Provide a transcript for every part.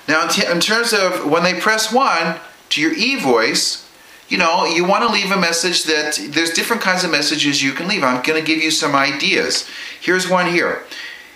Now, in terms of when they press 1 to your e-voice, you know, you want to leave a message that there's different kinds of messages you can leave. I'm going to give you some ideas. Here's one here.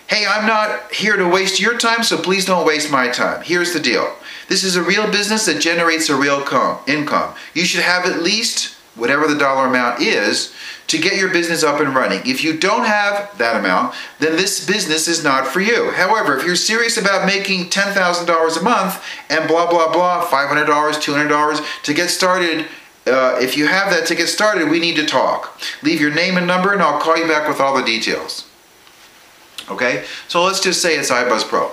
Hey, I'm not here to waste your time, so please don't waste my time. Here's the deal. This is a real business that generates a real income. You should have at least whatever the dollar amount is to get your business up and running. If you don't have that amount, then this business is not for you. However, if you're serious about making $10,000 a month and blah, blah, blah, $500, $200 to get started, if you have that to get started, we need to talk. Leave your name and number and I'll call you back with all the details. Okay, so let's just say it's iBuzz Pro.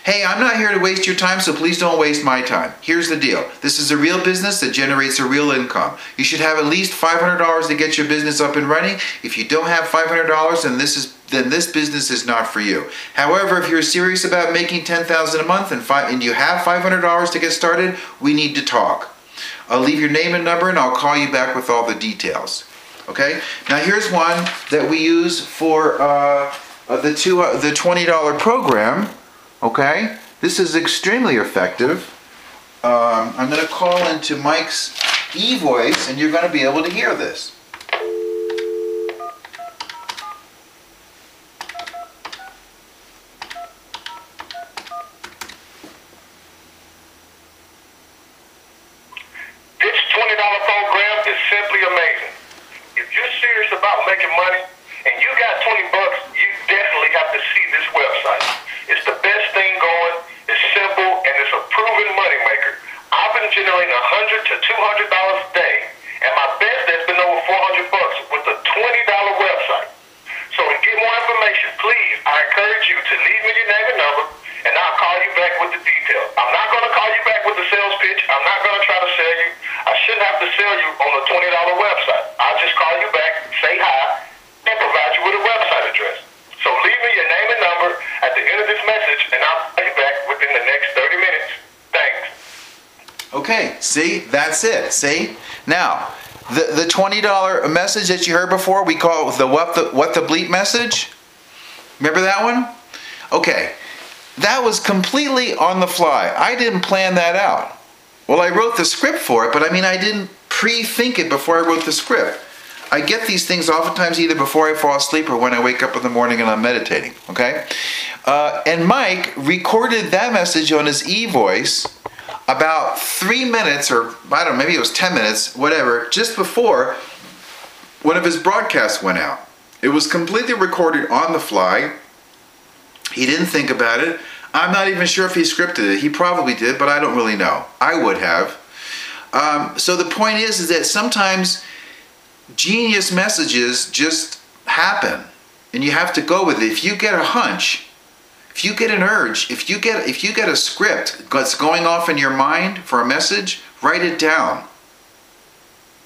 Hey, I'm not here to waste your time, so please don't waste my time. Here's the deal. This is a real business that generates a real income. You should have at least $500 to get your business up and running. If you don't have $500, then this business is not for you. However, if you're serious about making $10,000 a month and you have $500 to get started, we need to talk. I'll leave your name and number and I'll call you back with all the details. Okay? Now here's one that we use for the $20 program. Okay? This is extremely effective. I'm going to call into Mike's e-voice and you're going to be able to hear this. Simply amazing. If you're serious about making money and you got 20 bucks, you definitely have to see this website. It's the best thing going. It's simple and it's a proven money maker. I've been generating $100 to $200 a day, and my best has been over 400 bucks with a $20 website. So to get more information, please, I encourage you to leave me your name and number, and I'll call you back with the details. I'm not going to call you back with the sales pitch. I'm not going to try to sell you. I shouldn't have to sell you on a $20 website. I'll just call you back, say hi, and provide you with a website address. So leave me your name and number at the end of this message, and I'll call you back within the next 30 minutes. Thanks. Okay, see? That's it. See? Now, the $20 message that you heard before, we call it the what the bleep message. Remember that one? Okay. That was completely on the fly. I didn't plan that out. Well, I wrote the script for it, but I mean, I didn't pre-think it before I wrote the script. I get these things oftentimes either before I fall asleep or when I wake up in the morning and I'm meditating, okay? And Mike recorded that message on his e-voice about 3 minutes, or I don't know, maybe it was 10 minutes, whatever, just before one of his broadcasts went out. It was completely recorded on the fly. He didn't think about it. I'm not even sure if he scripted it. He probably did, but I don't really know. I would have. So the point is that sometimes genius messages just happen, and you have to go with it. If you get a hunch, if you get an urge, if you get a script that's going off in your mind for a message, write it down.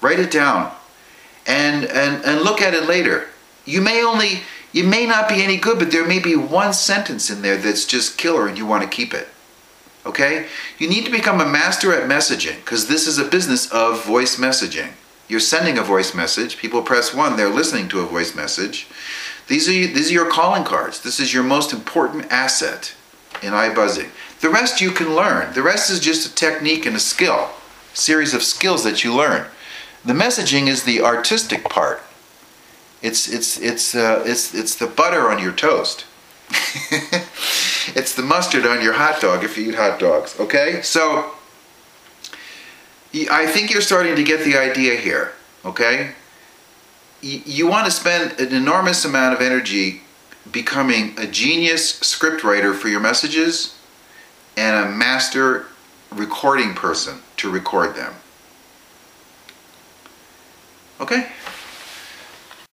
Write it down, and look at it later. You may not be any good, but there may be one sentence in there that's just killer and you want to keep it. Okay? You need to become a master at messaging, because this is a business of voice messaging. You're sending a voice message. People press 1. They're listening to a voice message. These are your calling cards. This is your most important asset in iBuzzing. The rest you can learn. The rest is just a technique and a skill. A series of skills that you learn. The messaging is the artistic part. It's the butter on your toast. It's the mustard on your hot dog if you eat hot dogs. Okay? So I think you're starting to get the idea here. Okay? You want to spend an enormous amount of energy becoming a genius scriptwriter for your messages and a master recording person to record them. Okay?